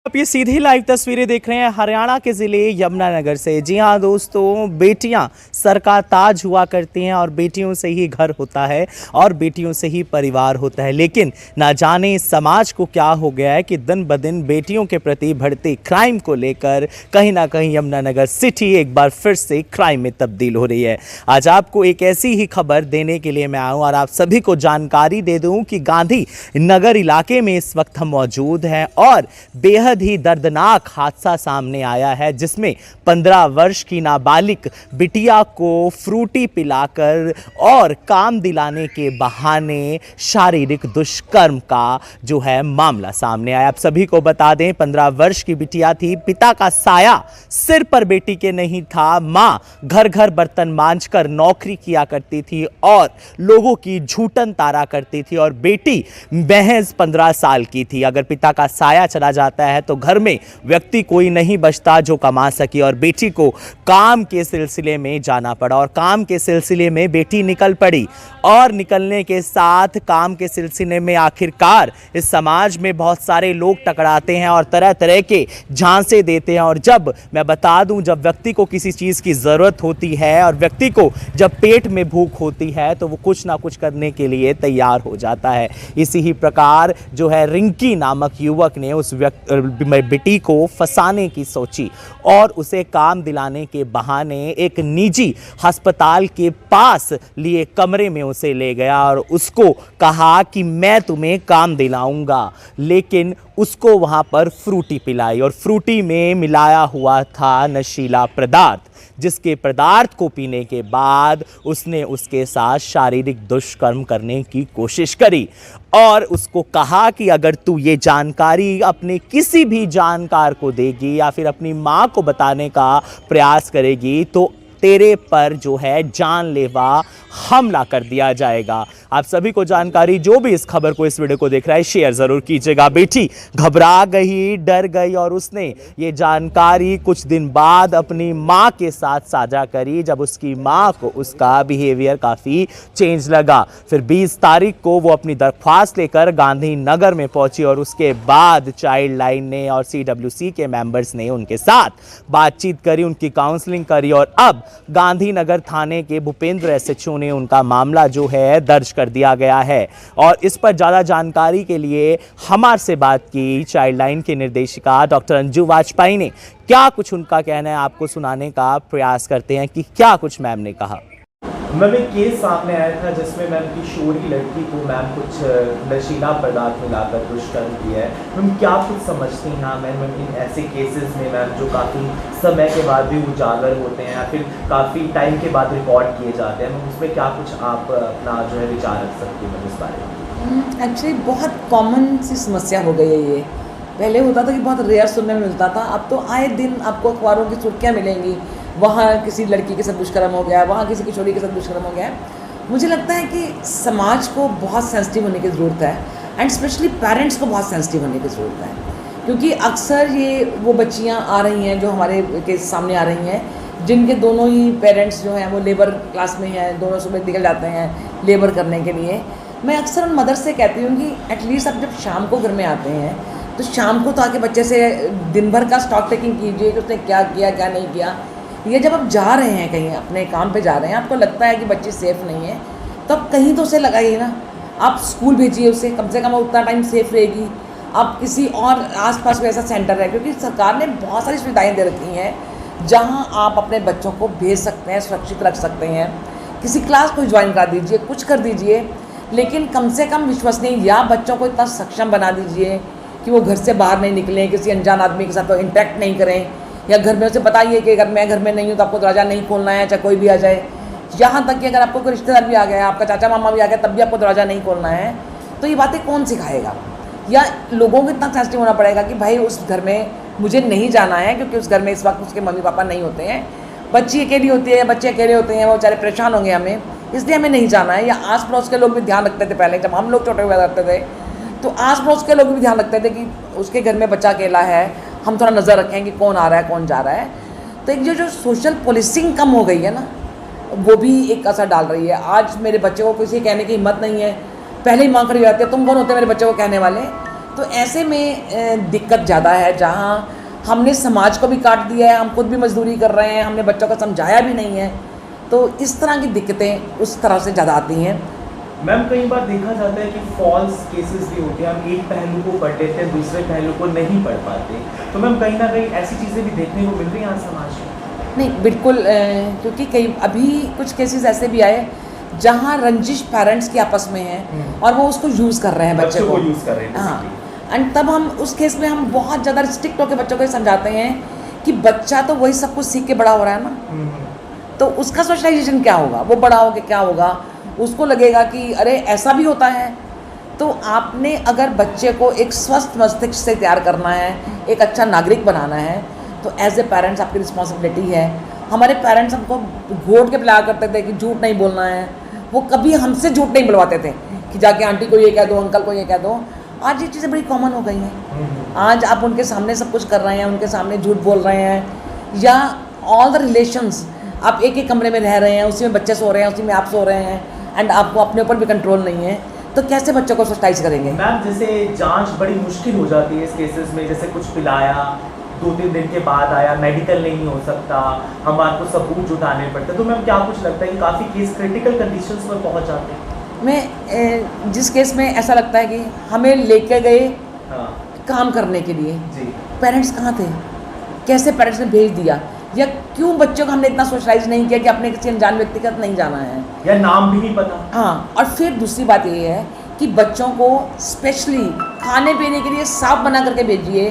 आप ये सीधी लाइव तस्वीरें देख रहे हैं हरियाणा के ज़िले यमुनानगर से। जी हाँ दोस्तों, बेटियां सर का ताज हुआ करती हैं और बेटियों से ही घर होता है और बेटियों से ही परिवार होता है। लेकिन ना जाने समाज को क्या हो गया है कि दिन ब दिन बेटियों के प्रति बढ़ती क्राइम को लेकर कहीं ना कहीं यमुनानगर सिटी एक बार फिर से क्राइम में तब्दील हो रही है। आज आपको एक ऐसी ही खबर देने के लिए मैं आया हूँ और आप सभी को जानकारी दे दूँ कि गांधी नगर इलाके में इस वक्त हम मौजूद हैं और बेहद ही दर्दनाक हादसा सामने आया है, जिसमें 15 वर्ष की नाबालिग बिटिया को फ्रूटी पिलाकर और काम दिलाने के बहाने शारीरिक दुष्कर्म का जो है मामला सामने आया। आप सभी को बता दें, 15 वर्ष की बिटिया थी, पिता का साया सिर पर बेटी के नहीं था। मां घर घर बर्तन मांजकर नौकरी किया करती थी और लोगों की झूठन तारा करती थी और बेटी महज 15 साल की थी। अगर पिता का साया चला जाता है तो घर में व्यक्ति कोई नहीं बचता जो कमा सके और बेटी को काम के सिलसिले में जाना पड़ा और काम के सिलसिले में बेटी निकल पड़ी और निकलने के साथ काम के सिलसिले में आखिरकार इस समाज में बहुत सारे लोग टकराते हैं और तरह तरह के झांसे देते हैं। और जब मैं बता दूं, जब व्यक्ति को किसी चीज़ की ज़रूरत होती है और व्यक्ति को जब पेट में भूख होती है तो वो कुछ ना कुछ करने के लिए तैयार हो जाता है। इसी ही प्रकार जो है रिंकी नामक युवक ने उस बेटी को फंसाने की सोची और उसे काम दिलाने के बहाने एक निजी अस्पताल के पास लिए कमरे में उसे ले गया और उसको कहा कि मैं तुम्हें काम दिलाऊंगा, लेकिन उसको वहां पर फ्रूटी पिलाई और फ्रूटी में मिलाया हुआ था नशीला पदार्थ, जिसके पदार्थ को पीने के बाद उसने उसके साथ शारीरिक दुष्कर्म करने की कोशिश करी और उसको कहा कि अगर तू ये जानकारी अपने किसी भी जानकार को देगी या फिर अपनी मां को बताने का प्रयास करेगी तो तेरे पर जो है जानलेवा हमला कर दिया जाएगा। आप सभी को जानकारी, जो भी इस खबर को, इस वीडियो को देख रहा है, शेयर जरूर कीजिएगा। बेटी घबरा गई, डर गई और उसने ये जानकारी कुछ दिन बाद अपनी मां के साथ साझा करी, जब उसकी मां को उसका बिहेवियर काफ़ी चेंज लगा। फिर 20 तारीख को वो अपनी दरख्वास्त लेकर गांधी नगर में पहुंची और उसके बाद चाइल्ड लाइन ने और CWC के मेंबर्स ने उनके साथ बातचीत करी, उनकी काउंसलिंग करी और अब गांधीनगर थाने के भूपेंद्र SHO ने उनका मामला जो है दर्ज कर दिया गया है। और इस पर ज़्यादा जानकारी के लिए हमारे से बात की चाइल्ड लाइन की निर्देशिका डॉक्टर अंजू वाजपेयी ने। क्या कुछ उनका कहना है आपको सुनाने का प्रयास करते हैं कि क्या कुछ मैम ने कहा। मैम, एक केस सामने आया था जिसमें मैम किशोरी लड़की को मैम कुछ नशीला पदार्थ मिलाकर दुष्कर्म किया है। मैम क्या कुछ समझती हैं आप मैम इन ऐसे केसेस में मैम जो काफ़ी समय के बाद भी उजागर होते हैं या फिर काफ़ी टाइम के बाद रिकॉर्ड किए जाते हैं, मैम उसमें क्या कुछ आप अपना जो है विचार रख सकती हैं इस बारे में। एक्चुअली बहुत कॉमन सी समस्या हो गई है ये। पहले होता था कि बहुत रेयर सुनने में मिलता था, अब तो आए दिन आपको अखबारों की सुर्खियाँ मिलेंगी, वहाँ किसी लड़की के साथ दुष्कर्म हो गया, वहाँ किसी किशोरी के साथ दुष्कर्म हो गया। मुझे लगता है कि समाज को बहुत सेंसिटिव होने की ज़रूरत है एंड स्पेशली पेरेंट्स को बहुत सेंसिटिव होने की ज़रूरत है, क्योंकि अक्सर ये वो बच्चियाँ आ रही हैं जो हमारे के सामने आ रही हैं जिनके दोनों ही पेरेंट्स जो हैं वो लेबर क्लास में हैं, दोनों सुबह निकल जाते हैं लेबर करने के लिए। मैं अक्सर उन मदर से कहती हूँ कि एटलीस्ट आप जब शाम को घर में आते हैं तो शाम को तो आके बच्चे से दिन भर का स्टॉक टेकिंग कीजिए कि उसने क्या किया क्या नहीं किया। ये जब आप जा रहे हैं कहीं अपने काम पे जा रहे हैं, आपको लगता है कि बच्ची सेफ़ नहीं है तो आप कहीं तो उसे लगाइए ना। आप स्कूल भेजिए उसे, कम से कम उतना टाइम सेफ रहेगी। आप किसी और आसपास कोई ऐसा सेंटर है, क्योंकि सरकार ने बहुत सारी सुविधाएं दे रखी हैं जहां आप अपने बच्चों को भेज सकते हैं, सुरक्षित रख सकते हैं। किसी क्लास को ज्वाइन करा दीजिए, कुछ कर दीजिए, लेकिन कम से कम विश्वसनीय या बच्चों को इतना सक्षम बना दीजिए कि वो घर से बाहर नहीं निकलें, किसी अनजान आदमी के साथ तो इंटरेक्ट नहीं करें, या घर में उसे बताइए कि अगर मैं घर में नहीं हूँ तो आपको दरवाज़ा नहीं खोलना है, चाहे कोई भी आ जाए। यहाँ तक कि अगर आपको कोई रिश्तेदार भी आ गया, आपका चाचा मामा भी आ गया, तब भी आपको दरवाज़ा नहीं खोलना है। तो ये बातें कौन सिखाएगा? या लोगों को इतना सेंसिटिव होना पड़ेगा कि भाई उस घर में मुझे नहीं जाना है क्योंकि उस घर में इस वक्त उसके मम्मी पापा नहीं होते हैं, बच्ची अकेली होती है, बच्चे अकेले होते हैं, वो बेचारे परेशान होंगे हमें, इसलिए हमें नहीं जाना है। या आस पड़ोस के लोग भी ध्यान रखते थे, पहले जब हम लोग छोटे हुए करते थे तो आस पड़ोस के लोग भी ध्यान रखते थे कि उसके घर में बच्चा अकेला है, हम थोड़ा नज़र रखें कि कौन आ रहा है कौन जा रहा है। तो एक जो सोशल पुलिसिंग कम हो गई है ना, वो भी एक असर डाल रही है। आज मेरे बच्चे को किसी कहने की हिम्मत नहीं है, पहले ही माँ खड़ी हो जाती है, तुम कौन होते हैं मेरे बच्चे को कहने वाले। तो ऐसे में दिक्कत ज़्यादा है, जहाँ हमने समाज को भी काट दिया है, हम खुद भी मजदूरी कर रहे हैं, हमने बच्चों को समझाया भी नहीं है, तो इस तरह की दिक्कतें उस तरह से ज़्यादा आती हैं। मैम कई बार देखा जाता है कि फॉल्स केसेस भी होते हैं, हम एक पहलू को पढ़ लेते हैं, दूसरे पहलू को नहीं पढ़ पाते, तो मैम कहीं ना कहीं ऐसी चीज़ें भी देखने को मिल रही हैं आज समाज में। नहीं, बिल्कुल, क्योंकि कई अभी कुछ केसेस ऐसे भी आए जहाँ रंजिश पेरेंट्स की आपस में है और वो उसको यूज़ कर रहे हैं बच्चे को यूज़ कर रहे हैं। हाँ, एंड तब हम उस केस में हम बहुत ज़्यादा स्ट्रिक्ट होकर बच्चों को ये समझाते हैं कि बच्चा तो वही सब कुछ सीख के बड़ा हो रहा है ना, तो उसका सोशलाइजेशन क्या होगा, वो बड़ा होकर क्या होगा, उसको लगेगा कि अरे ऐसा भी होता है। तो आपने अगर बच्चे को एक स्वस्थ मस्तिष्क से तैयार करना है, एक अच्छा नागरिक बनाना है, तो एज ए पेरेंट्स आपकी रिस्पॉन्सिबिलिटी है। हमारे पेरेंट्स हमको घोट के पिलाया करते थे कि झूठ नहीं बोलना है, वो कभी हमसे झूठ नहीं बुलवाते थे कि जाके आंटी को ये कह दो, अंकल को ये कह दो। आज ये चीज़ें बड़ी कॉमन हो गई हैं। आज आप उनके सामने सब कुछ कर रहे हैं, उनके सामने झूठ बोल रहे हैं, या ऑल द रिलेशंस, आप एक एक कमरे में रह रहे हैं, उसी में बच्चे सो रहे हैं, उसी में आप सो रहे हैं, एंड आपको अपने ऊपर भी कंट्रोल नहीं है, तो कैसे बच्चों को सोशलाइज करेंगे? मैम जैसे जांच बड़ी मुश्किल हो जाती है इस केसेस में, जैसे कुछ पिलाया 2-3 दिन के बाद आया, मेडिकल नहीं हो सकता, हमारे को सबूत जुटाने पड़ते, तो मैम क्या कुछ लगता है कि काफ़ी केस क्रिटिकल कंडीशंस पर पहुंच जाते हैं? मैं जिस केस में ऐसा लगता है कि हमें लेके गए हाँ काम करने के लिए, जी, पेरेंट्स कहाँ थे, कैसे पेरेंट्स ने भेज दिया, या क्यों बच्चों को हमने इतना सोशलाइज नहीं किया कि अपने किसी अनजान व्यक्ति का नहीं जाना है, या नाम भी नहीं पता। हाँ, और फिर दूसरी बात ये है कि बच्चों को स्पेशली खाने पीने के लिए साफ बना करके भेजिए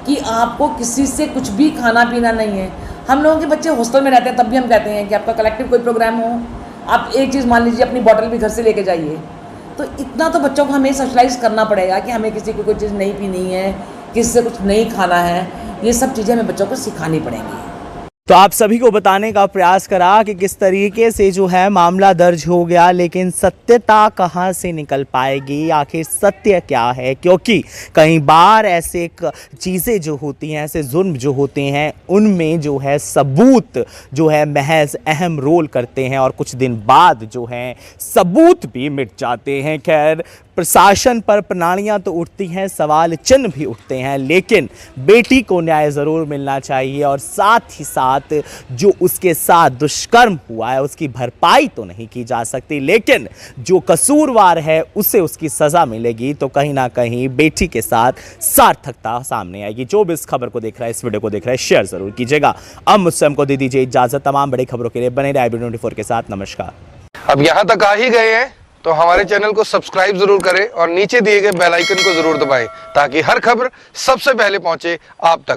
कि आपको किसी से कुछ भी खाना पीना नहीं है। हम लोगों के बच्चे हॉस्टल में रहते हैं, तब भी हम कहते हैं कि आपका कलेक्टिव कोई प्रोग्राम हो, आप एक चीज़ मान लीजिए, अपनी बॉटल भी घर से लेके जाइए। तो इतना तो बच्चों को हमें सोशलाइज करना पड़ेगा कि हमें किसी को कोई चीज़ नहीं पीनी है, किसी से कुछ नहीं खाना है, ये सब चीज़ें हमें बच्चों को सिखानी पड़ेंगी। तो आप सभी को बताने का प्रयास करा कि किस तरीके से जो है मामला दर्ज हो गया, लेकिन सत्यता कहां से निकल पाएगी, आखिर सत्य क्या है, क्योंकि कई बार ऐसे चीज़ें जो होती हैं, ऐसे जुर्म जो होते हैं, उनमें जो है सबूत जो है महज अहम रोल करते हैं और कुछ दिन बाद जो है सबूत भी मिट जाते हैं। खैर, प्रशासन पर प्रणालियां तो उठती हैं, सवाल चिन्ह भी उठते हैं, लेकिन बेटी को न्याय ज़रूर मिलना चाहिए और साथ ही साथ जो उसके साथ दुष्कर्म हुआ है उसकी भरपाई तो नहीं की जा सकती, लेकिन जो कसूरवार है उसे उसकी सज़ा मिलेगी, तो कहीं ना कहीं बेटी के साथ सार्थकता सामने आएगी। जो भी इस खबर को देख रहा है, इस वीडियो को देख रहा है, शेयर ज़रूर कीजिएगा। अब मुझसे हमको दे दीजिए इजाज़त। तमाम बड़ी खबरों के लिए बने रहिए IB24 के साथ। नमस्कार। अब यहाँ तक आ ही गए हैं तो हमारे चैनल को सब्सक्राइब जरूर करें और नीचे दिए गए बेल आइकन को जरूर दबाएं ताकि हर खबर सबसे पहले पहुंचे आप तक।